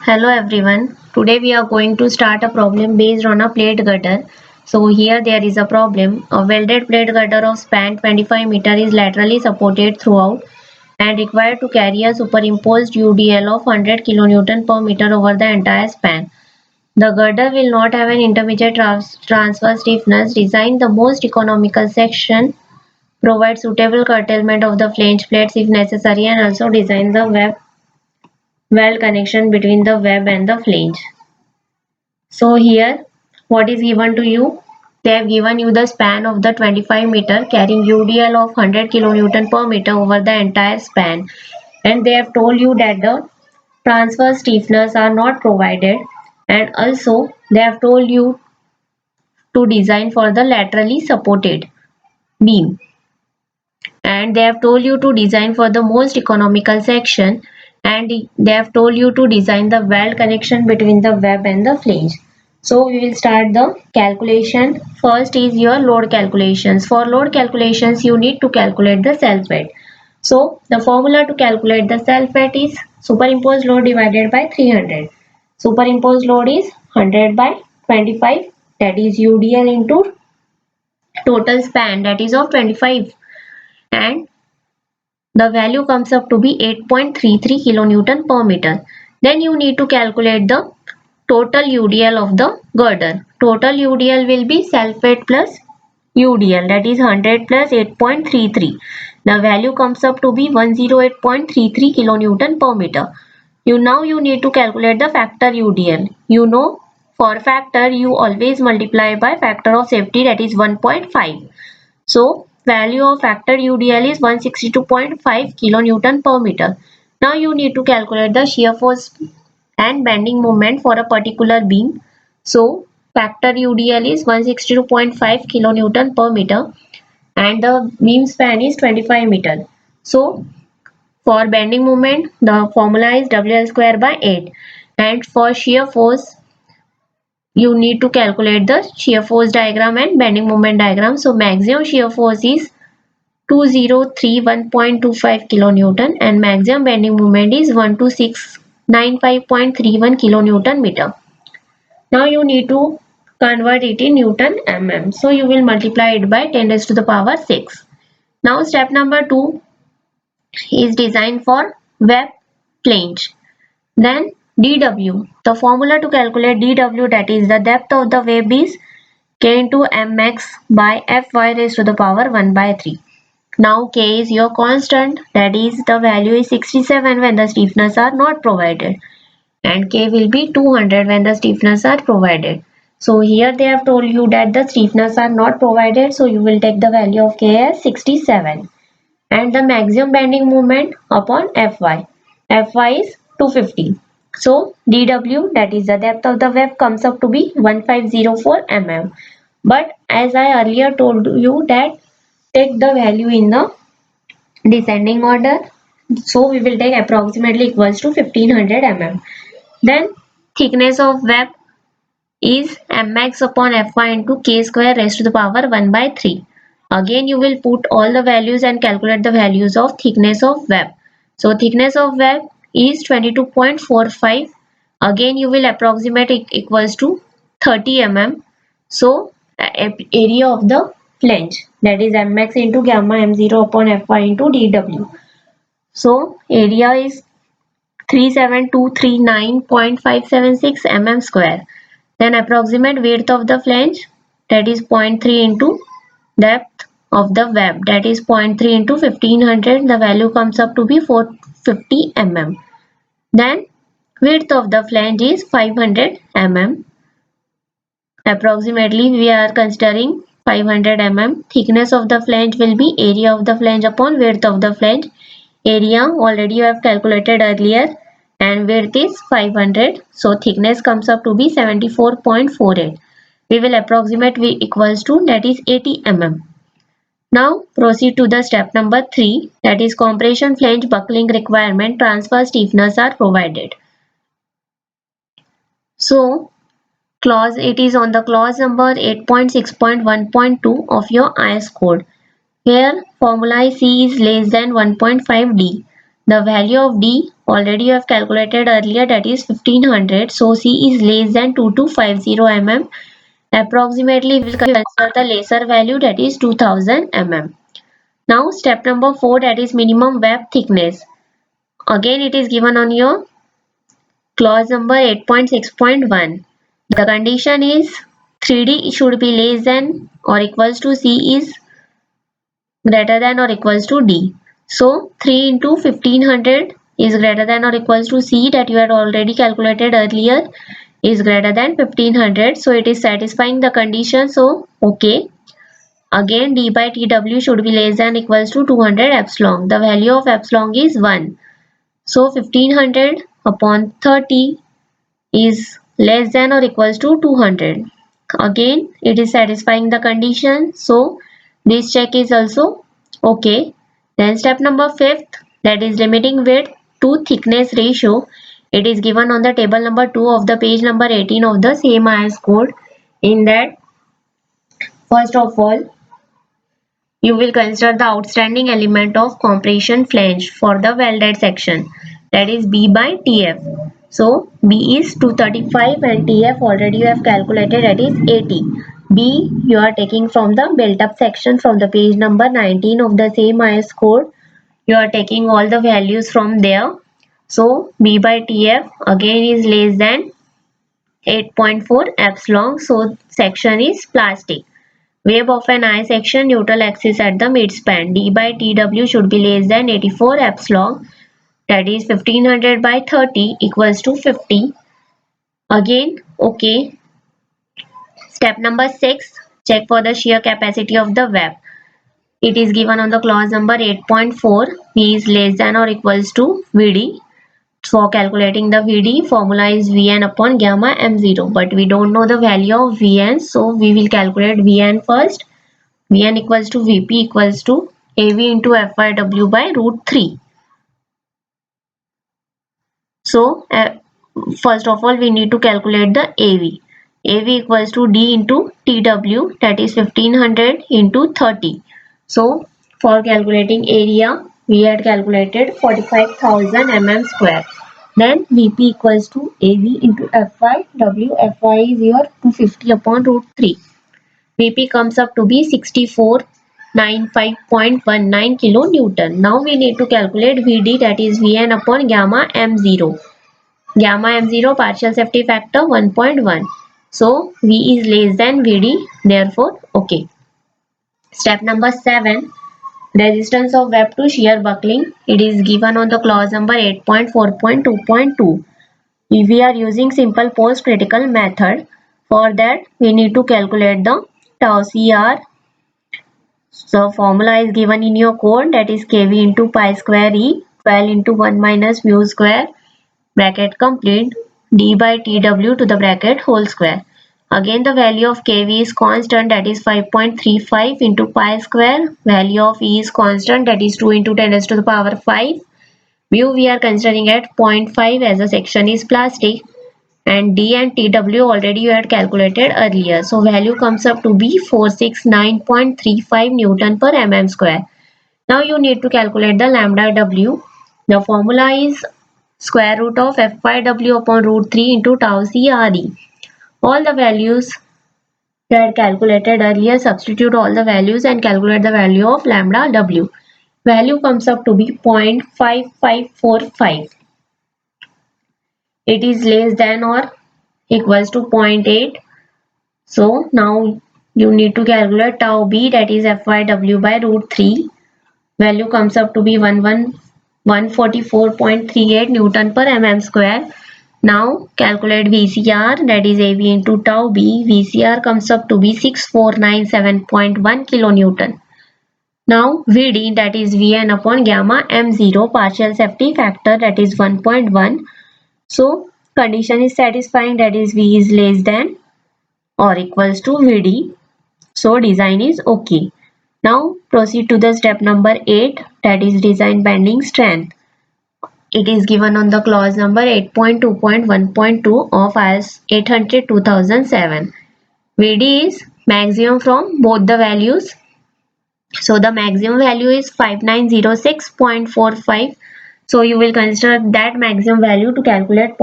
Hello everyone. Today we are going to start a problem based on a plate gutter. So here there is a problem. A welded plate gutter of span 25 meter is laterally supported throughout and required to carry a superimposed UDL of 100 kN per meter over the entire span. The girder will not have an intermediate transfer stiffness. Design the most economical section. Provide suitable curtailment of the flange plates if necessary and also design the weld connection between the web and the flange. So here what is given to you? They have given you the span of the 25 meter carrying UDL of 100 kN per meter over the entire span, and they have told you that the transverse stiffeners are not provided, and also they have told you to design for the laterally supported beam, and they have told you to design for the most economical section, and they have told you to design the weld connection between the web and the flange. So we will start the calculation. First is your load calculations. For load calculations you need to calculate the self weight. So the formula to calculate the self weight is superimposed load divided by 300. Superimposed load is 100 by 25, that is UDL, into total span, that is of 25, and the value comes up to be 8.33 kilonewton per meter. Then you need to calculate the total UDL of the girder. Total UDL will be self weight plus UDL, that is 100 plus 8.33. The value comes up to be 108.33 kilonewton per meter. Now you need to calculate the factor UDL. You know, for factor you always multiply by factor of safety, that is 1.5. So value of factor UDL is 162.5 kilonewton per meter. Now you need to calculate the shear force and bending moment for a particular beam. So factor UDL is 162.5 kilonewton per meter and the beam span is 25 meter. So for bending moment the formula is WL square by 8, and for shear force you need to calculate the shear force diagram and bending moment diagram. So maximum shear force is 2031.25 kilonewton and maximum bending moment is 12695.31 kilonewton meter. Now you need to convert it in Newton mm. So you will multiply it by 10 raised to the power 6. Now step number 2 is designed for web flange. Then dW. The formula to calculate dW, that is the depth of the web, is K into mx by Fy raised to the power 1 by 3. Now K is your constant, that is the value is 67 when the stiffness are not provided, and K will be 200 when the stiffness are provided. So here they have told you that the stiffness are not provided, so you will take the value of K as 67, and the maximum bending moment upon Fy. Fy is 250. So dW, that is the depth of the web, comes up to be 1504 mm. But as I earlier told you that take the value in the descending order. So we will take approximately equals to 1500 mm. Then thickness of web is mx upon Fy into K square raised to the power 1 by 3. Again you will put all the values and calculate the values of thickness of web. So thickness of web is 22.45. Again you will approximate it equals to 30 mm. So area of the flange, that is mx into gamma m0 upon Fy into dw. So area is 37239.576 mm square. Then approximate width of the flange, that is 0.3 into depth of the web, that is 0.3 into 1500. The value comes up to be 450 mm. Then width of the flange is 500 mm. Approximately we are considering 500 mm. Thickness of the flange will be area of the flange upon width of the flange. Area already you have calculated earlier, and width is 500. So thickness comes up to be 74.48. We will approximate V equals to, that is 80 mm. Now proceed to the step number 3, that is compression flange buckling requirement. Transfer stiffeners are provided. So clause, it is on the clause number 8.6.1.2 of your IS code. Here formula C is less than 1.5D. The value of D already you have calculated earlier, that is 1500. So C is less than 2250 mm. Approximately we will consider the lesser value, that is 2000 mm. Now step number 4, that is minimum web thickness. Again it is given on your clause number 8.6.1. The condition is 3D should be less than or equals to C is greater than or equals to D. So 3 into 1500 is greater than or equals to C, that you had already calculated earlier, is greater than 1500. So it is satisfying the condition. So okay. Again D by TW should be less than or equals to 200 epsilon. The value of epsilon is 1. So 1500 upon 30 is less than or equals to 200. Again it is satisfying the condition. So this check is also okay. Then step number 5th, that is limiting width to thickness ratio. It is given on the table number 2 of the page number 18 of the same IS code. In that, first of all, you will consider the outstanding element of compression flange for the welded section, that is B by TF. So B is 235 and TF already you have calculated, that is 80. B you are taking from the built up section from the page number 19 of the same IS code. You are taking all the values from there. So B by TF again is less than 8.4 epsilon. So section is plastic. Wave of an I section neutral axis at the midspan. D by TW should be less than 84 epsilon, that is 1500 by 30 equals to 50. Again okay. Step number 6, check for the shear capacity of the web. It is given on the clause number 8.4. V is less than or equals to VD. For calculating the VD, formula is Vn upon gamma m0, but we don't know the value of Vn, so we will calculate Vn first. Vn equals to Vp equals to Av into Fyw by root 3. So first of all we need to calculate the Av. Av equals to D into Tw, that is 1500 into 30. So for calculating area we had calculated 45,000 mm square. Then Vp equals to Av into Fyw. Fy is your 250 upon root 3. Vp comes up to be 6495.19 kilonewton. Now we need to calculate Vd, that is Vn upon gamma m0. Gamma m0 partial safety factor 1.1. So V is less than Vd, therefore okay. Step number 7, resistance of web to shear buckling. It is given on the clause number 8.4.2.2. If we are using simple post critical method, for that we need to calculate the tau CR. So formula is given in your code, that is kV into pi square E, 12 into 1 minus mu square, bracket complete, D by TW to the bracket whole square. Again the value of kV is constant, that is 5.35 into pi square. Value of E is constant, that is 2 into 10 raised to the power 5. Mu we are considering at 0.5 as the section is plastic, and D and TW already you had calculated earlier. So value comes up to be 469.35 Newton per mm square. Now you need to calculate the lambda W. The formula is square root of Fyw upon root 3 into tau CRE. All the values you had calculated earlier, substitute all the values and calculate the value of lambda W. Value comes up to be 0.5545. It is less than or equals to 0.8. So now you need to calculate tau B, that is Fyw by root 3. Value comes up to be 144.38 Newton per mm square. Now calculate VCR, that is Av into tau B. VCR comes up to be 6497.1 kilonewton. Now Vd, that is Vn upon gamma m0 partial safety factor, that is 1.1. So condition is satisfying, that is V is less than or equals to Vd. So design is okay. Now proceed to the step number 8, that is design bending strength. It is given on the clause number 8.2.1.2 of IS 800-2007. Vd is maximum from both the values. So the maximum value is 5906.45. So you will consider that maximum value to calculate